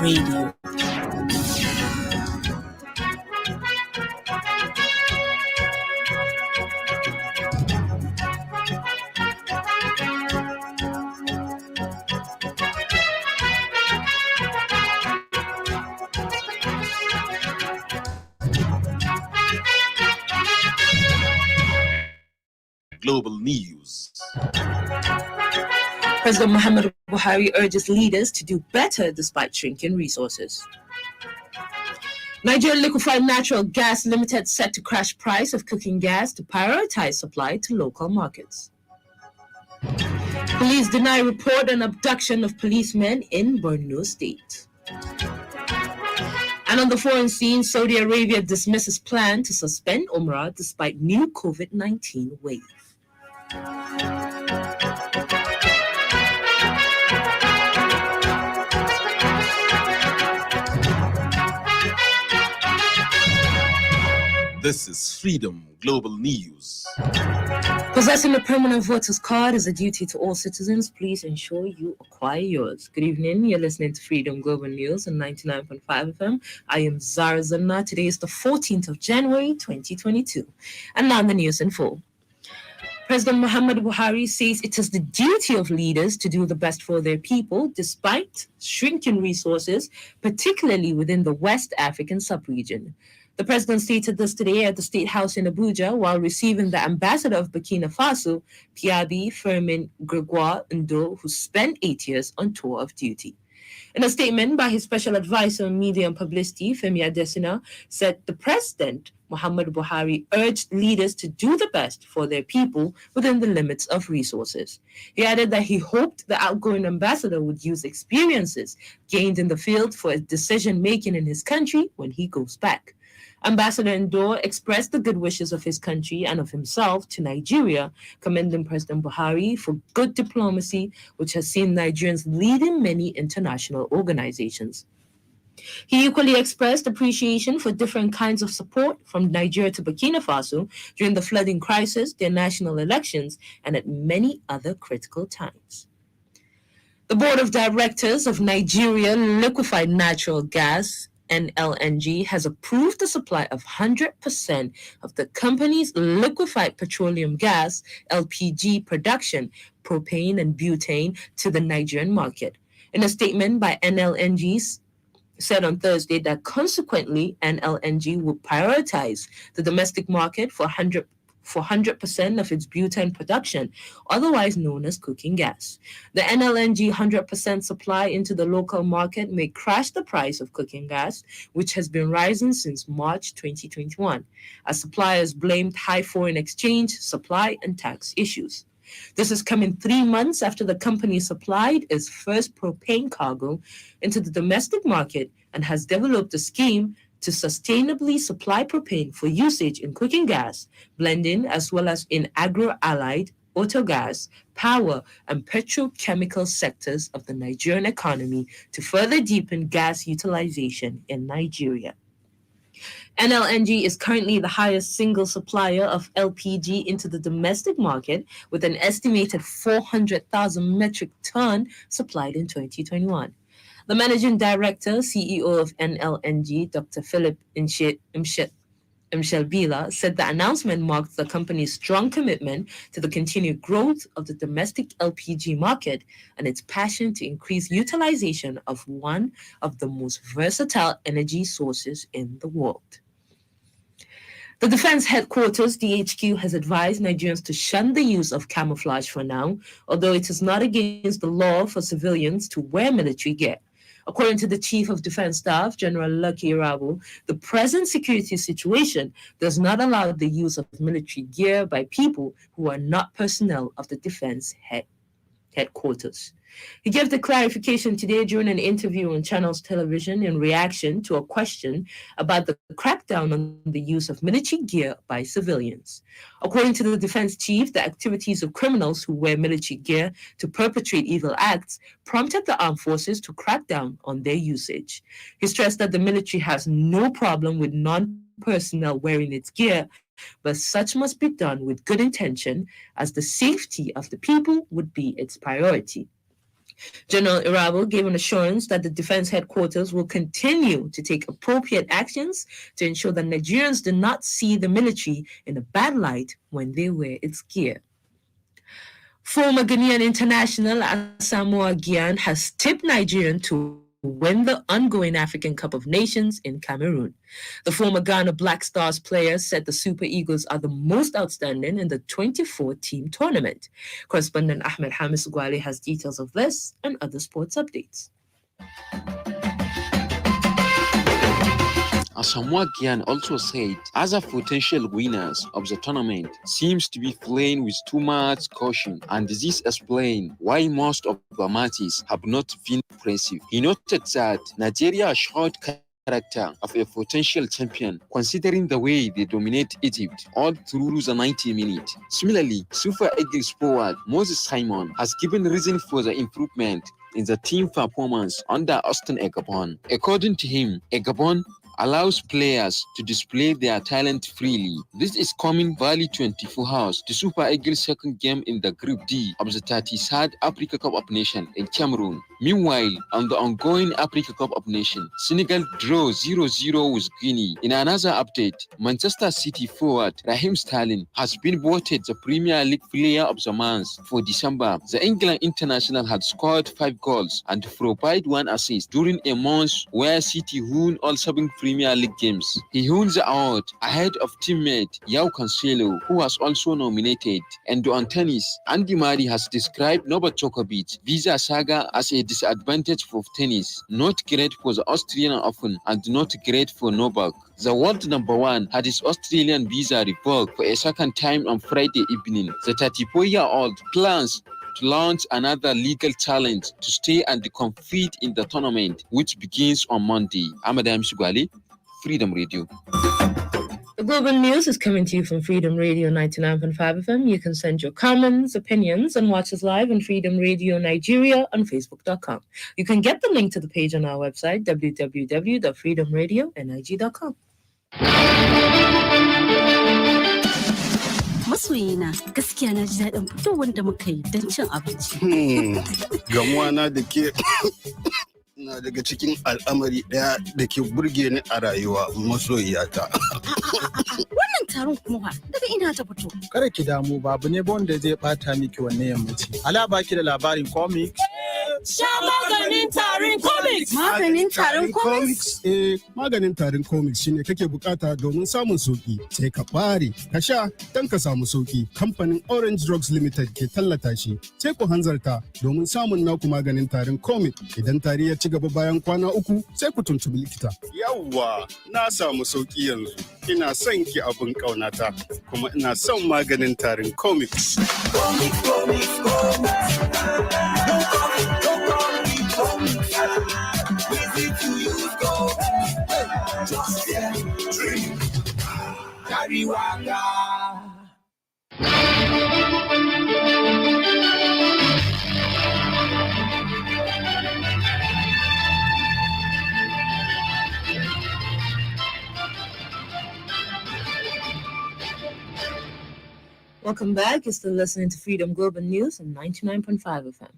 Radio. Global news. President Muhammad Buhari urges leaders to do better despite shrinking resources. Nigeria Liquefied Natural Gas Limited set to crash price of cooking gas to prioritize supply to local markets. Police deny report on abduction of policemen in Borno State. And on the foreign scene, Saudi Arabia dismisses plan to suspend Umrah despite new COVID-19 wave. This is Freedom Global News. Possessing a permanent voter's card is a duty to all citizens. Please ensure you acquire yours. Good evening. You're listening to Freedom Global News on 99.5 FM. I am Zahra Zannah. Today is the 14th of January, 2022. And now the news in full. President Muhammad Buhari says it is the duty of leaders to do the best for their people despite shrinking resources, particularly within the West African sub-region. The president stated this today at the State House in Abuja while receiving the ambassador of Burkina Faso, Piabi Firmin Gregoire Ndo, who spent 8 years on tour of duty. In a statement by his special advisor on media and publicity, Femi Adesina, said the president, Muhammad Buhari, urged leaders to do the best for their people within the limits of resources. He added that he hoped the outgoing ambassador would use experiences gained in the field for decision-making in his country when he goes back. Ambassador Ndo expressed the good wishes of his country and of himself to Nigeria, commending President Buhari for good diplomacy, which has seen Nigerians leading many international organizations. He equally expressed appreciation for different kinds of support from Nigeria to Burkina Faso during the flooding crisis, their national elections, and at many other critical times. The Board of Directors of Nigeria Liquefied Natural Gas NLNG has approved the supply of 100% of the company's liquefied petroleum gas LPG production, propane and butane, to the Nigerian market. In a statement by NLNG said on Thursday that consequently NLNG will prioritize the domestic market for 100% of its butane production, otherwise known as cooking gas. The NLNG 100% supply into the local market may crash the price of cooking gas, which has been rising since March 2021, as suppliers blamed high foreign exchange, supply, and tax issues. This is coming 3 months after the company supplied its first propane cargo into the domestic market and has developed a scheme to sustainably supply propane for usage in cooking gas, blending, as well as in agro-allied, auto gas, power, and petrochemical sectors of the Nigerian economy to further deepen gas utilization in Nigeria. NLNG is currently the highest single supplier of LPG into the domestic market, with an estimated 400,000 metric ton supplied in 2021. The managing director, CEO of NLNG, Dr. Philip Mshelbila, said the announcement marked the company's strong commitment to the continued growth of the domestic LPG market and its passion to increase utilization of one of the most versatile energy sources in the world. The Defense Headquarters, DHQ, has advised Nigerians to shun the use of camouflage for now, although it is not against the law for civilians to wear military gear. According to the Chief of Defense Staff, General Lucky Irabu, the present security situation does not allow the use of military gear by people who are not personnel of the Defense Headquarters. He gave the clarification today during an interview on Channels Television in reaction to a question about the crackdown on the use of military gear by civilians. According to the defense chief, the activities of criminals who wear military gear to perpetrate evil acts prompted the armed forces to crack down on their usage. He stressed that the military has no problem with non-personnel wearing its gear, but such must be done with good intention, as the safety of the people would be its priority. General Irabo gave an assurance that the defense headquarters will continue to take appropriate actions to ensure that Nigerians do not see the military in a bad light when they wear its gear. Former Ghanaian international Asamoah Gyan has tipped Nigeria to win the ongoing African Cup of Nations in Cameroon. The former Ghana Black Stars player said the Super Eagles are the most outstanding in the 24 team tournament. Correspondent Ahmed Hamis Gwale has details of this and other sports updates. Asamoah Gyan also said other potential winners of the tournament seems to be playing with too much caution, and this explains why most of the matches have not been impressive. He noted that Nigeria showed character of a potential champion, considering the way they dominate Egypt all through the 90 minutes. Similarly, Super Eagles forward Moses Simon has given reason for the improvement in the team performance under Austin Egabon. According to him, Egabon allows players to display their talent freely. This is coming barely 24 hours to Super Eagles' second game in the Group D of the 33rd Africa Cup of Nations in Cameroon. Meanwhile, on the ongoing Africa Cup of Nations, Senegal draw 0-0 with Guinea. In another update, Manchester City forward Raheem Sterling has been voted the Premier League Player of the Month for December. The England international had scored 5 goals and provided 1 assist during a month where City won all 7 Premier League games. He won the award ahead of teammate João Cancelo, who was also nominated. And on tennis, Andy Murray has described Novak Djokovic visa saga as a disadvantage for tennis, not great for the Australian Open and not great for Novak. The world number 1 had his Australian visa revoked for a second time on Friday evening. The 34-year-old plans to launch another legal challenge to stay and compete in the tournament, which begins on Monday. Amadam Shugwale, Freedom Radio. The Global News is coming to you from Freedom Radio 99.5 FM. You can send your comments, opinions, and watch us live on Freedom Radio Nigeria on Facebook.com. You can get the link to the page on our website, www.freedomradionig.com. Masoyina, gaskiya na ji daɗin fitowar da muka yi don cin abinci. Gamuwa na da ke na daga cikin al'amari ɗaya da ke burge ni a rayuwa masoyiyata. Wannan taron kuma fa daga ina ta fito. Kada ki damu, babu ne ba wanda zai bata miki wannan yammaci. Ala baki da labarin comics. Sha maganin tarin comics. Maganin tarin comics? Maganin tarin comics shine kake bukata domin samun sauki. Sai ka bare, ka sha dan ka samu sauki. Kamfanin Orange Drugs Limited ke tallata shi. Sai ku hanzarta domin samun naku maganin tarin comics. Idan tari ya ci gaba bayan kwana 3, sai ku tuntubi likita. Yawwa, na samu sauki yanzu. Ina son ki abin kaunata, kuma ina son maganin tarin comics. Comics. Easy to use, go. Just drink. Carry water. Welcome back. You're still listening to Freedom Global News on 99.5 FM.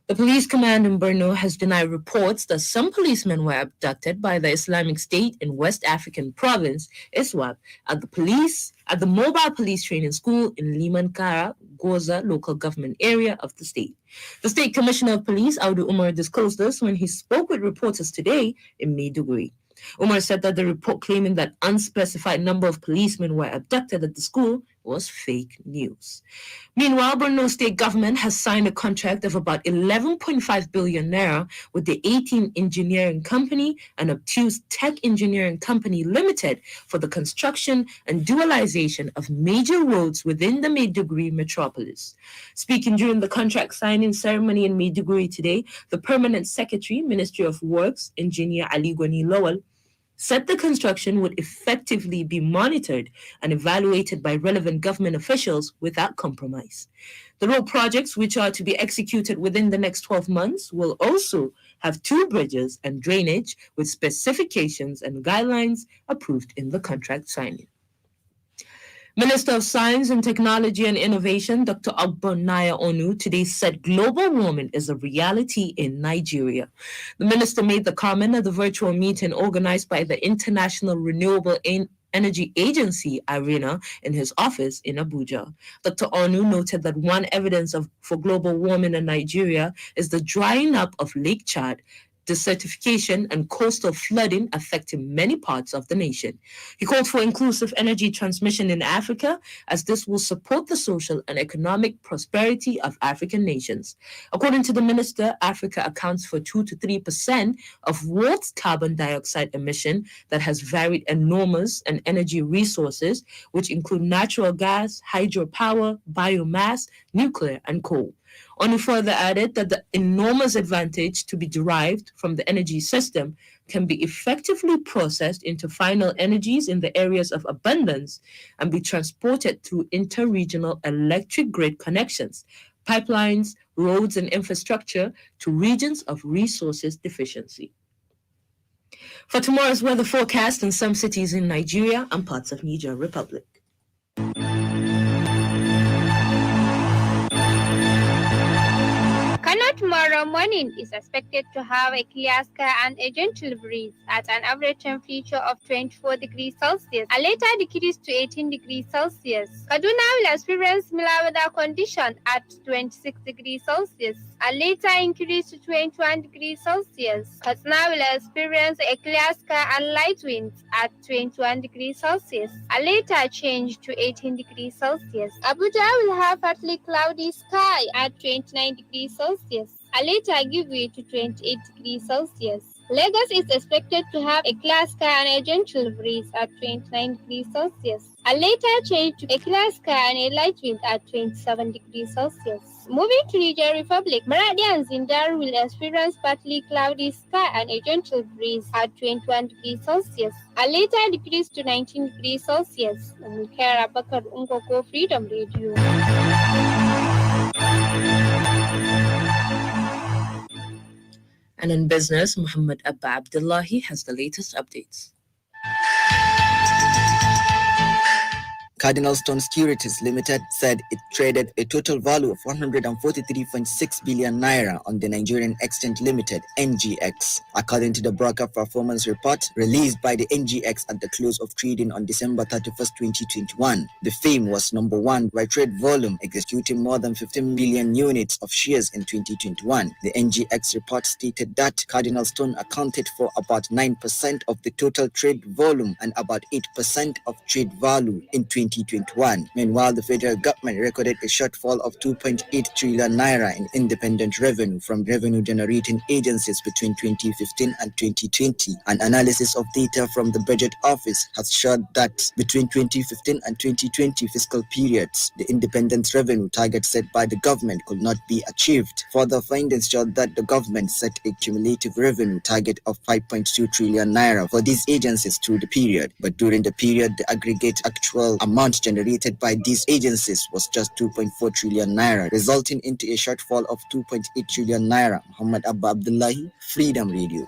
The police command in Borno has denied reports that some policemen were abducted by the Islamic State in West African province, ISWAP, at the mobile police training school in Limankara, Goza local government area of the state. The State Commissioner of Police, Audu Umar, disclosed this when he spoke with reporters today in Maiduguri. Umar said that the report claiming that unspecified number of policemen were abducted at the school was fake news. Meanwhile, Borno state government has signed a contract of about 11.5 billion naira with the 18 Engineering Company and Obtuse Tech Engineering Company Limited for the construction and dualization of major roads within the Maiduguri metropolis. Speaking during the contract signing ceremony in Maiduguri today, the Permanent Secretary, Ministry of Works, Engineer Ali Gwani Lowell, said the construction would effectively be monitored and evaluated by relevant government officials without compromise. The road projects, which are to be executed within the next 12 months, will also have 2 bridges and drainage with specifications and guidelines approved in the contract signing. Minister of Science and Technology and Innovation, Dr. Ogbonnaya Onu, today said global warming is a reality in Nigeria. The minister made the comment at the virtual meeting organized by the International Renewable Energy Agency, IRENA, in his office in Abuja. Dr. Onu noted that one evidence for global warming in Nigeria is the drying up of Lake Chad, desertification, and coastal flooding affecting many parts of the nation. He called for inclusive energy transmission in Africa, as this will support the social and economic prosperity of African nations. According to the minister, Africa accounts for 2 to 3% of world's carbon dioxide emission that has varied enormous and energy resources, which include natural gas, hydropower, biomass, nuclear, and coal. Onu further added that the enormous advantage to be derived from the energy system can be effectively processed into final energies in the areas of abundance and be transported through interregional electric grid connections, pipelines, roads, and infrastructure to regions of resources deficiency. For tomorrow's weather forecast in some cities in Nigeria and parts of Niger Republic. Kano tomorrow morning is expected to have a clear sky and a gentle breeze at an average temperature of 24 degrees Celsius and later decrease to 18 degrees Celsius. Kaduna will experience similar weather conditions at 26 degrees Celsius and later increase to 21 degrees Celsius. Katsina will experience a clear sky and light winds at 21 degrees Celsius and later change to 18 degrees Celsius. Abuja will have partly cloudy sky at 29 degrees Celsius and later give way to 28 degrees Celsius. Lagos is expected to have a clear sky and a gentle breeze at 29 degrees Celsius and later change to a clear sky and a light wind at 27 degrees Celsius. Moving to Niger Republic, Maradi and Zindar will experience partly cloudy sky and a gentle breeze at 21 degrees Celsius and later decrease to 19 degrees Celsius. Mulkera Bakar Ungoko, Freedom Radio. And in business, Muhammad Abba Abdullahi has the latest updates. Cardinal Stone Securities Limited said it traded a total value of 143.6 billion naira on the Nigerian Exchange Limited (NGX), according to the broker performance report released by the NGX at the close of trading on December 31st, 2021. The firm was number one by trade volume, executing more than 15 million units of shares in 2021. The NGX report stated that Cardinal Stone accounted for about 9% of the total trade volume and about 8% of trade value in 2021. Meanwhile, the federal government recorded a shortfall of 2.8 trillion naira in independent revenue from revenue-generating agencies between 2015 and 2020. An analysis of data from the Budget Office has showed that between 2015 and 2020 fiscal periods, the independent revenue target set by the government could not be achieved. Further findings showed that the government set a cumulative revenue target of 5.2 trillion naira for these agencies through the period, but during the period, the aggregate actual amount generated by these agencies was just 2.4 trillion naira, resulting into a shortfall of 2.8 trillion naira. Muhammad Abba Abdullahi, Freedom Radio.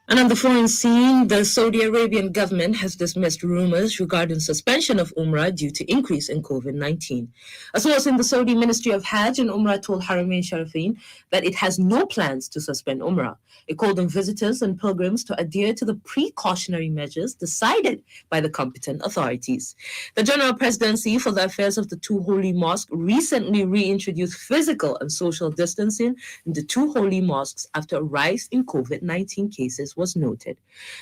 And on the foreign scene, the Saudi Arabian government has dismissed rumors regarding suspension of Umrah due to increase in COVID-19. A source in the Saudi Ministry of Hajj and Umrah told Haramain Sharifin that it has no plans to suspend Umrah. It called on visitors and pilgrims to adhere to the precautionary measures decided by the competent authorities. The General Presidency for the Affairs of the Two Holy Mosques recently reintroduced physical and social distancing in the two holy mosques after a rise in COVID-19 cases was noted.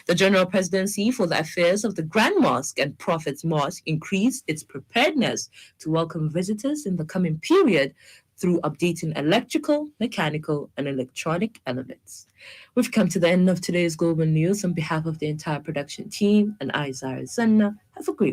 The General Presidency for the Affairs of the Grand Mosque and Prophet's Mosque increased its preparedness to welcome visitors in the coming period through updating electrical, mechanical, and electronic elements. We've come to the end of today's Global News. On behalf of the entire production team and I, Zahra Zannah, have a great